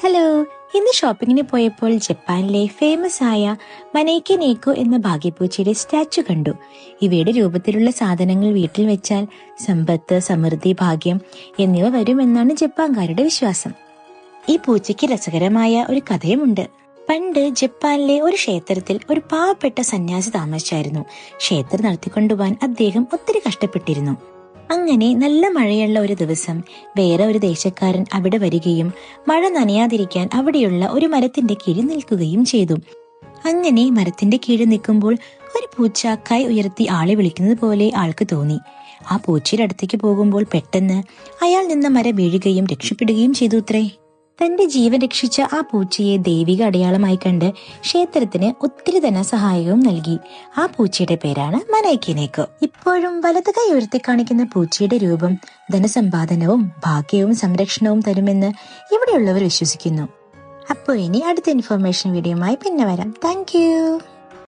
Hello, ഇന്ന് ഷോപ്പിങ്ങിന് പോയപ്പോൾ ജപ്പാനിലെ ഫേമസ് ആയ മനേക്കി നേക്കോ എന്ന ഭാഗ്യപൂച്ചയുടെ സ്റ്റാച്ചു കണ്ടു. ഇവയുടെ രൂപത്തിലുള്ള സാധനങ്ങൾ വീട്ടിൽ വെച്ചാൽ സമ്പത്ത്, സമൃദ്ധി, ഭാഗ്യം എന്നിവ വരുമെന്നാണ് ജപ്പാൻകാരുടെ വിശ്വാസം. ഈ പൂച്ചയ്ക്ക് രസകരമായ ഒരു കഥയുമുണ്ട്. പണ്ട് ജപ്പാനിലെ ഒരു ക്ഷേത്രത്തിൽ ഒരു പാവപ്പെട്ട സന്യാസി താമസിച്ചായിരുന്നു. ക്ഷേത്രം നടത്തിക്കൊണ്ടുപോകാൻ അദ്ദേഹം ഒത്തിരി കഷ്ടപ്പെട്ടിരുന്നു. അങ്ങനെ നല്ല മഴയുള്ള ഒരു ദിവസം വേറെ ഒരു ദേശക്കാരൻ അവിടെ വരികയും മഴ നനയാതിരിക്കാൻ അവിടെയുള്ള ഒരു മരത്തിന്റെ കീഴിൽ നിൽക്കുകയും ചെയ്തു. അങ്ങനെ മരത്തിന്റെ കീഴിൽ നിൽക്കുമ്പോൾ ഒരു പൂച്ച കൈ ഉയർത്തി ആളെ വിളിക്കുന്നത് പോലെ ആൾക്ക് തോന്നി. ആ പൂച്ചയുടെ അടുത്തേക്ക് പോകുമ്പോൾ പെട്ടെന്ന് അയാൾ നിന്ന മരം വീഴുകയും രക്ഷപ്പെടുകയും ചെയ്തുത്രേ. തന്റെ ജീവൻ രക്ഷിച്ച ആ പൂച്ചയെ ദൈവിക അടയാളമായി കണ്ട് ക്ഷേത്രത്തിന് ഒത്തിരി ധനസഹായവും നൽകി. ആ പൂച്ചയുടെ പേരാണ് മനേക്കി നേക്കോ. ഇപ്പോഴും വലത് കൈ ഉയർത്തി കാണിക്കുന്ന പൂച്ചയുടെ രൂപം ധനസമ്പാദനവും ഭാഗ്യവും സംരക്ഷണവും തരുമെന്ന് ഇവിടെയുള്ളവർ വിശ്വസിക്കുന്നു. അപ്പോൾ ഇനി അടുത്ത ഇൻഫർമേഷൻ വീഡിയോയുമായി പിന്നെ വരാം. താങ്ക്